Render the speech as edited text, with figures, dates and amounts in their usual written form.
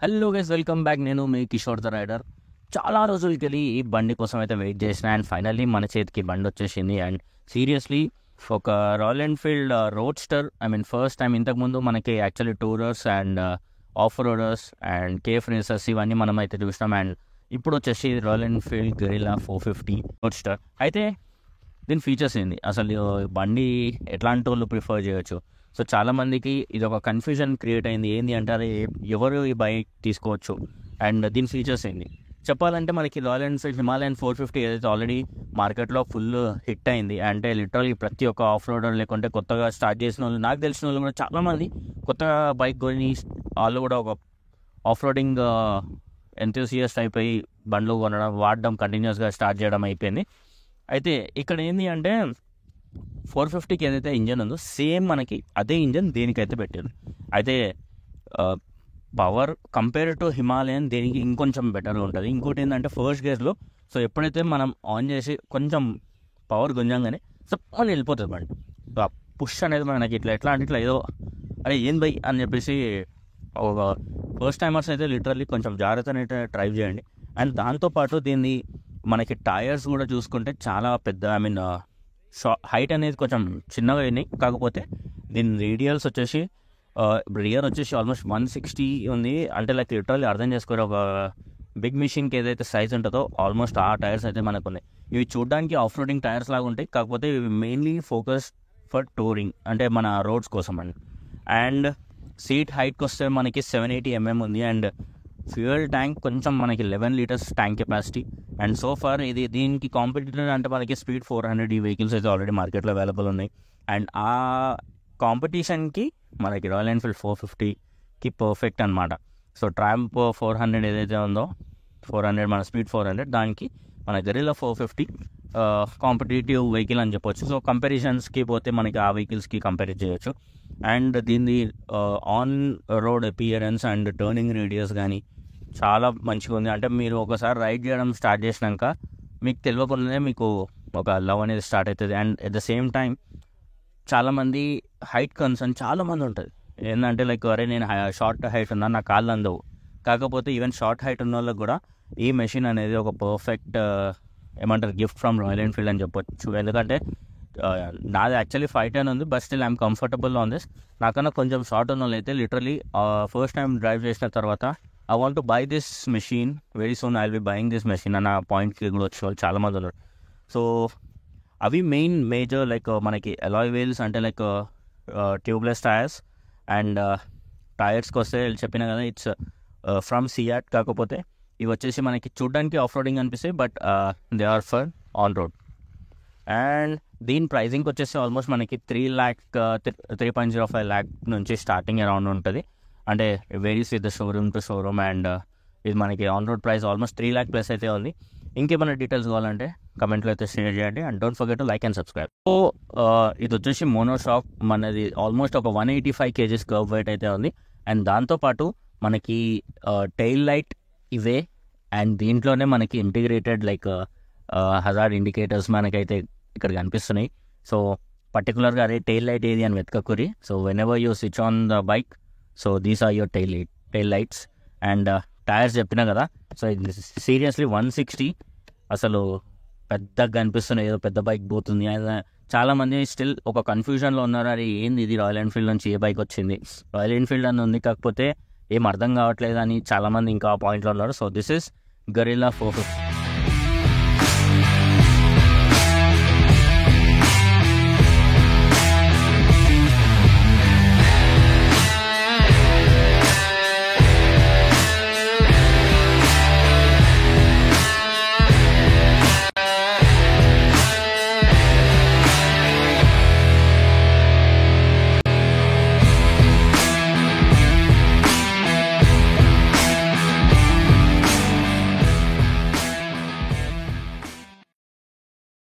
Hello guys, welcome back. నేను మీ Kishore the rider. చాలా రోజులకి ఈ బండి కోసం అయితే వెయిట్ చేసిన అండ్ ఫైనల్లీ మన చేతికి బండి వచ్చేసింది. అండ్ సీరియస్లీ ఒక Royal Enfield roadster, first time. ఇంతకుముందు మనకి actually tourers and off roaders and cafe racers ఇవన్నీ మనం అయితే చూసినాం. అండ్ ఇప్పుడు వచ్చేసి రాయల్ ఎన్ఫీల్డ్ గెరిల్లా 450 రోడ్స్టర్. అయితే దీని ఫీచర్స్ ఏంది, అసలు బండి ఎట్లాంటి వాళ్ళు ప్రిఫర్ చేయొచ్చు? సో చాలామందికి ఇది ఒక కన్ఫ్యూజన్ క్రియేట్ అయింది. ఏంది అంటే అది ఎవరు ఈ బైక్ తీసుకోవచ్చు అండ్ దీని ఫీచర్స్ ఏంది చెప్పాలంటే, మనకి రాయల్ ఎన్ఫీల్డ్ హిమాలయన్ 450 ఏదైతే ఆల్రెడీ మార్కెట్లో ఫుల్ హిట్ అయింది. అంటే లిటరల్లీ ప్రతి ఒక్క ఆఫ్ రోడర్ లేకుంటే కొత్తగా స్టార్ట్ చేసిన వాళ్ళు, నాకు తెలిసిన వాళ్ళు కూడా చాలామంది కొత్తగా బైక్ కొని వాళ్ళు కూడా ఒక ఆఫ్ రోడింగ్ ఎంతూసియస్ట్ అయిపోయి బండ్లు కొనడం, వాడడం, కంటిన్యూస్గా స్టార్ట్ చేయడం అయిపోయింది. అయితే ఇక్కడ ఏంది అంటే 450కి ఏదైతే ఇంజన్ ఉందో సేమ్ మనకి అదే ఇంజన్ దేనికైతే పెట్టారు. అయితే పవర్ కంపేర్ టు హిమాలయన్ దేనికి ఇంకొంచెం బెటర్గా ఉంటుంది. ఇంకోటి ఏంటంటే ఫస్ట్ గేర్లో సో ఎప్పుడైతే మనం ఆన్ చేసి కొంచెం పవర్ గుంజంగానే సప్పని వెళ్ళిపోతుంది బండి. సో ఆ పుష్ అనేది మనకి ఎట్లా అంటే ఇట్లా ఏదో అరే ఏం బై అని చెప్పేసి ఒక ఫస్ట్ టైమర్స్ అయితే లిటరల్లీ కొంచెం జాగ్రత్తగా అయితే డ్రైవ్ చేయండి. అండ్ దాంతోపాటు దీన్ని మనకి టైర్స్ కూడా చూసుకుంటే చాలా పెద్ద హైట్ అనేది కొంచెం చిన్నగా అయినాయి. కాకపోతే దీని రేడియల్స్ వచ్చేసి రియర్ వచ్చేసి ఆల్మోస్ట్ 160 ఉంది. అంటే లైక్ లిటరల్లీ అర్థం చేసుకోరు, ఒక బిగ్ మిషన్కి ఏదైతే సైజ్ ఉంటుందో ఆల్మోస్ట్ ఆ టైర్స్ అయితే మనకు ఉన్నాయి. ఇవి చూడడానికి ఆఫ్ రోడింగ్ టైర్స్ లాగా ఉంటాయి, కాకపోతే ఇవి మెయిన్లీ ఫోకస్ ఫర్ టూరింగ్, అంటే మన రోడ్స్ కోసం అండి. అండ్ సీట్ హైట్కి వస్తే మనకి 780 mm ఉంది. అండ్ ఫ్యూయల్ ట్యాంక్ కొంచెం మనకి 11 litres tank capacity. And so far ఇది దీనికి కాంపిటీటర్ అంటే మనకి స్పీడ్ 400 ఈ వెహికల్స్ అయితే ఆల్రెడీ మార్కెట్లో అవైలబుల్ ఉన్నాయి. అండ్ ఆ కాంపిటీషన్కి మనకి రాయల్ ఎన్ఫీల్డ్ 450కి పర్ఫెక్ట్ అనమాట. సో ట్రాంప్ 400 ఏదైతే ఉందో 400 మన స్పీడ్ 400, దానికి మన గెరిల్లా 450 కాంపిటేటివ్ వెహికల్ అని చెప్పొచ్చు. సో కంపారిజన్స్కి పోతే మనకి ఆ వెహికల్స్కి కంపేర్ చేయొచ్చు. అండ్ దీన్ని on road appearance and turning radius కానీ చాలా మంచిగా ఉంది. అంటే మీరు ఒకసారి రైడ్ చేయడం స్టార్ట్ చేసినాక మీకు తెలియకుండానే మీకు ఒక లవ్ అనేది స్టార్ట్ అవుతుంది. And at the same time చాలామంది హైట్ కన్సర్న్ చాలామంది ఉంటుంది. ఏంటంటే లైక్ అరే నేను షార్ట్ హైట్ ఉన్నా, నా కాళ్ళు అందవు. కాకపోతే ఈవెన్ షార్ట్ హైట్ ఉన్న వాళ్ళకి కూడా ఈ మెషిన్ అనేది ఒక perfect gift from royal Enfield అని చెప్పొచ్చు. ఎందుకంటే నాది యాక్చువల్లీ 510 ఉంది, but still I'm comfortable on this. నాకన్నా కొంచెం షార్ట్ ఉన్న వాళ్ళు అయితే లిటరలీ ఫస్ట్ టైం డ్రైవ్ చేసిన తర్వాత I want to buy this machine very soon, I will be buying this machine అన్న పాయింట్కి కూడా వచ్చే వాళ్ళు చాలామంది ఉన్నారు. సో అవి మేజర్ లైక్ మనకి అలాయ్ వీల్స్ అంటే లైక్ ట్యూబ్లెస్ టైర్స్. అండ్ టైర్స్కి వస్తే చెప్పిన కదా ఇట్స్ ఫ్రమ్ సియాట్. కాకపోతే ఇవి వచ్చేసి మనకి చూడడానికి ఆఫ్ రోడింగ్ అనిపిస్తాయి, but they are for on road. And దీని ప్రైజింగ్ వచ్చేసి ఆల్మోస్ట్ మనకి 3.05 lakh నుంచి స్టార్టింగ్ అరౌండ్ ఉంటుంది. అంటే varies with the showroom to showroom. And ఇది మనకి on road price almost 3 lakh plus అయితే ఉంది. ఇంకేమైనా డీటెయిల్స్ కావాలంటే కమెంట్లో అయితే షేర్ చేయండి. And don't forget to like and subscribe. So ఇది వచ్చేసి మోనోషాక్, మనది ఆల్మోస్ట్ ఒక 185 kgs కర్వ్ వెయిట్ అయితే ఉంది. అండ్ దాంతోపాటు మనకి టెయిల్ లైట్ ఇవే. అండ్ దీంట్లోనే మనకి ఇంటిగ్రేటెడ్ లైక్ హజార్డ్ ఇండికేటర్స్ మనకైతే ఇక్కడ కనిపిస్తున్నాయి. సో పర్టికులర్గా అదే టెయిల్ లైట్ ఏది అని వెతకకూరి. So whenever you switch on the bike, so these are your tail lights. And tyres చెప్పినా కదా, సో ఇది సీరియస్లీ 160 అసలు పెద్దగా కనిపిస్తున్నాయి, ఏదో పెద్ద బైక్ పోతుంది. చాలామంది స్టిల్ ఒక కన్ఫ్యూజన్లో ఉన్నారు, అది ఏంది ఇది రాయల్ ఎన్ఫీల్డ్ నుంచి ఏ బైక్ వచ్చింది, రాయల్ ఎన్ఫీల్డ్ అని ఉంది కాకపోతే ఏం అర్థం కావట్లేదు అని చాలామంది ఇంకా ఆ పాయింట్లో ఉన్నారు. So this is guerrilla 450.